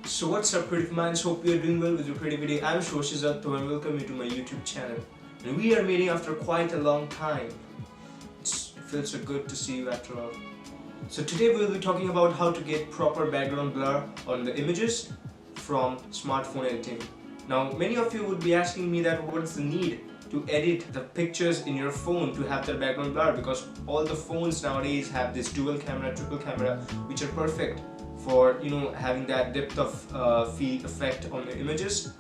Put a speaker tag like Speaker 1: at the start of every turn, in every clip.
Speaker 1: So what's up, creative minds? Hope you're doing well with your creativity. I'm Shoshizato and welcome you to my YouTube channel. And we are meeting after quite a long time. It feels so good to see you after all. So today we'll be talking about how to get proper background blur on the images from smartphone editing. Now many of you would be asking me that what's the need to edit the pictures in your phone to have that background blur, because all the phones nowadays have this dual camera, triple camera, which are perfect for having that depth of field effect on the images.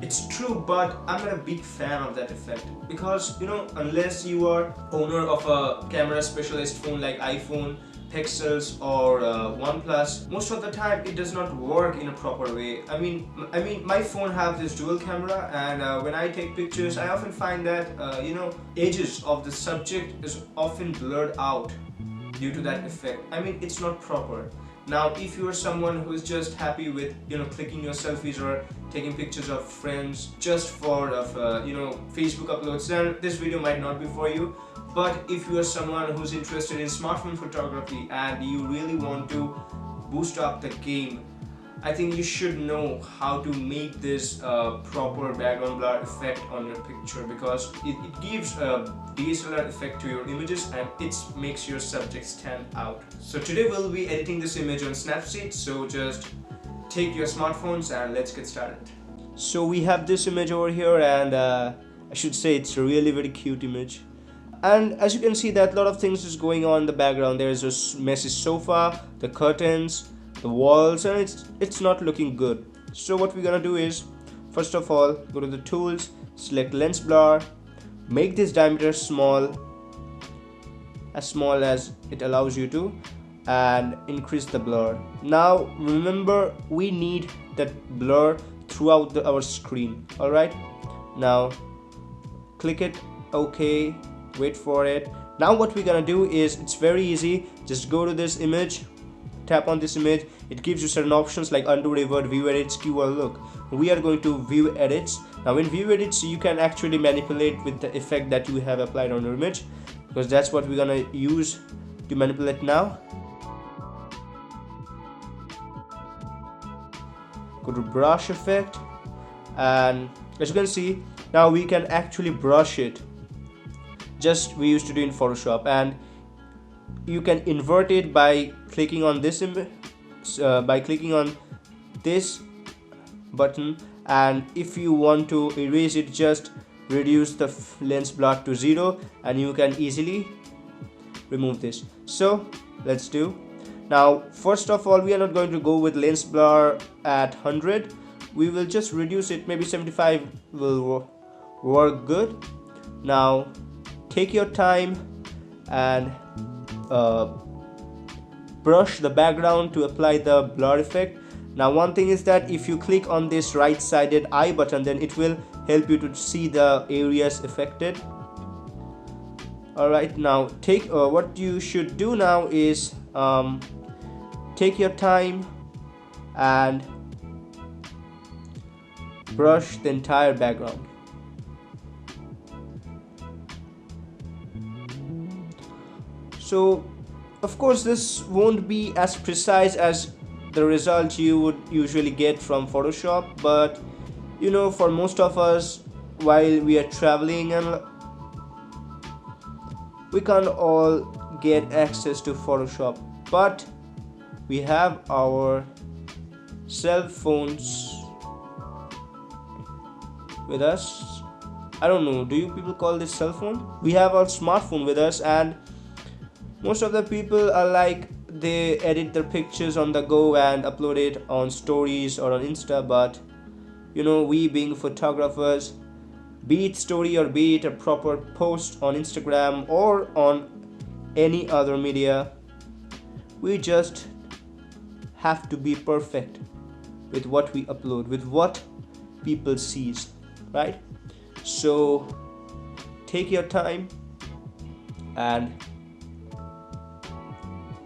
Speaker 1: It's true, but I'm not a big fan of that effect because unless you are owner of a camera specialist phone like iPhone, Pixels or OnePlus, most of the time it does not work in a proper way. I mean my phone have this dual camera, and when I take pictures I often find that edges of the subject is often blurred out due to that effect. I mean, it's not proper. Now if you are someone who is just happy with clicking your selfies or taking pictures of friends just for Facebook uploads, then this video might not be for you. But if you are someone who's interested in smartphone photography and you really want to boost up the game, I think you should know how to make this proper background blur effect on your picture, because it gives a DSLR effect to your images and it makes your subject stand out. So today we'll be editing this image on Snapseed, so just take your smartphones and let's get started. So we have this image over here, and I should say it's a really very cute image. And as you can see that a lot of things is going on in the background. There is a messy sofa, the curtains, the walls, and it's not looking good. So what we're gonna do is, first of all, go to the tools, select lens blur, make this diameter as small as it allows you to, and increase the blur. Now remember, we need that blur throughout our screen. Alright, now click it, okay, wait for it. Now what we're gonna do is, it's very easy. Just go to this image, tap on this image. It gives you certain options like undo, revert, view edits, keyword look. We are going to view edits. Now in view edits you can actually manipulate with the effect that you have applied on your image, because that's what we're gonna use to manipulate now. Go to brush effect, and as you can see, now we can actually brush it just we used to do in Photoshop, and you can invert it by clicking on this clicking on this button, and if you want to erase it, just reduce the lens blur to 0 and you can easily remove this. So let's do. Now first of all, we are not going to go with lens blur at 100. We will just reduce it, maybe 75 will work good. Now take your time and brush the background to apply the blur effect. Now one thing is that if you click on this right sided eye button, then it will help you to see the areas affected. Alright, now take what you should do now is take your time and brush the entire background. So of course this won't be as precise as the result you would usually get from Photoshop, but for most of us, while we are traveling and we can't all get access to Photoshop, but we have our cell phones with us. I don't know, do you people call this cell phone? We have our smartphone with us, and most of the people are like, they edit their pictures on the go and upload it on stories or on Insta, but we being photographers, be it story or be it a proper post on Instagram or on any other media, we just have to be perfect with what we upload, with what people sees, right? So take your time and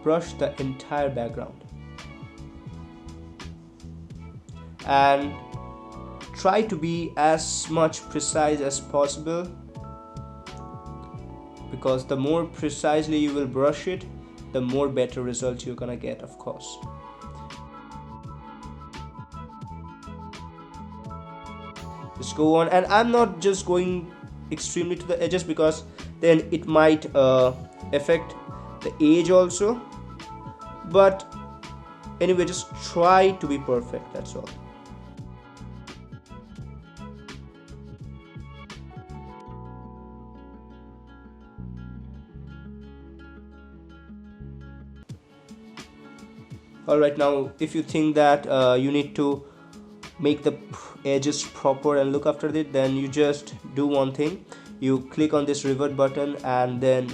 Speaker 1: brush the entire background, and try to be as much precise as possible, because the more precisely you will brush it, the more better results you're gonna get, of course. just go on, and I'm not just going extremely to the edges because then it might affect the edge also, but anyway, just try to be perfect, that's all. Alright, now if you think that you need to make the edges proper and look after it, then you just do one thing. You click on this revert button, and then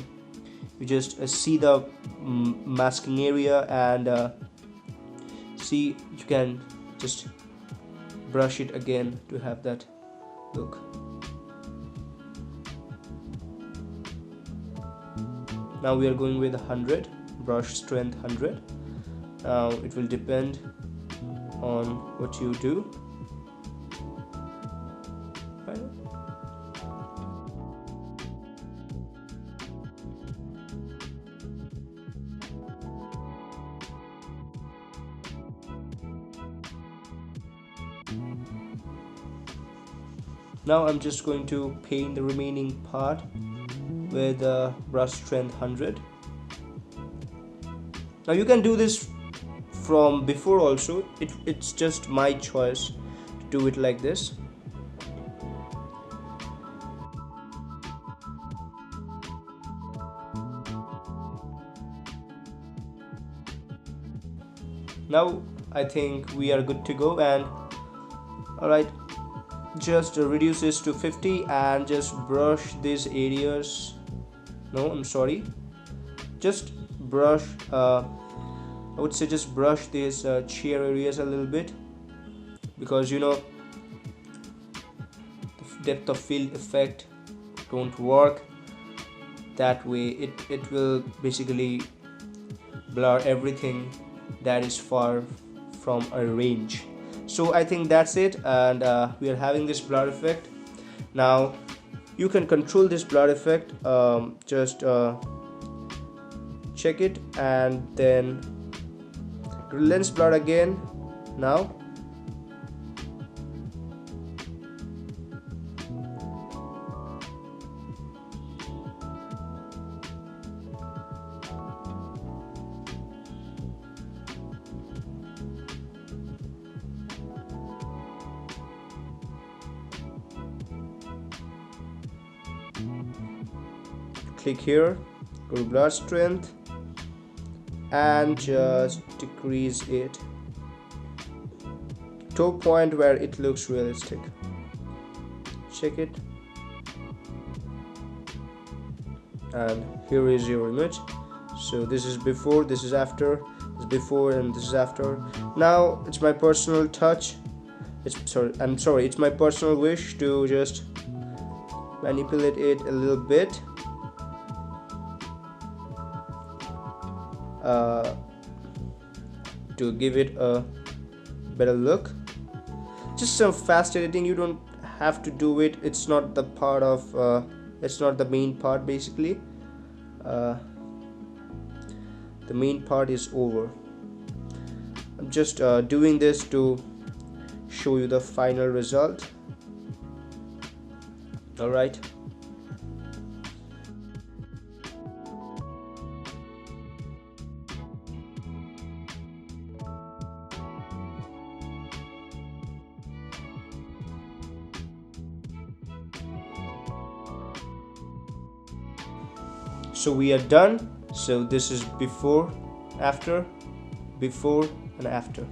Speaker 1: you just see the masking area, and see, you can just brush it again to have that look. Now we are going with 100, brush strength 100. Now it will depend on what you do. Right. Now I'm just going to paint the remaining part with brush strength 100. Now you can do this from before also, it's just my choice to do it like this. Now I think we are good to go, and alright, just reduce this to 50 and just brush these areas. No, I'm sorry, just brush I would say just brush these chair areas a little bit, because you know the depth of field effect don't work that way. It will basically blur everything that is far from a range. So I think that's it, and we are having this blur effect. Now you can control this blur effect, just check it, and then lens blur again. Now click here, go to blur strength, and just decrease it to a point where it looks realistic. Check it, and here is your image. So this is before, this is after, this is before, and this is after. Now it's my personal touch, it's my personal wish to just manipulate it a little bit, to give it a better look. Just some fast editing, you don't have to do it, it's not the part of it's not the main part. Basically the main part is over. I'm just doing this to show you the final result. Alright, so we are done. So this is before, after, before and after.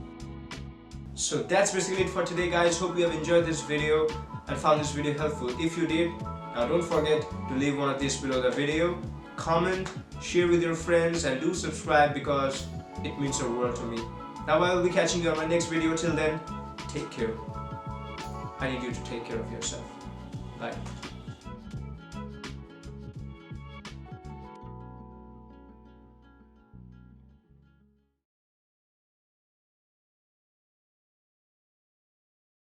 Speaker 1: So that's basically it for today, guys. Hope you have enjoyed this video and found this video helpful. If you did, now don't forget to leave one of these below the video, comment, share with your friends, and do subscribe because it means the world to me. Now I will be catching you on my next video. Till then, take care. I need you to take care of yourself. Bye.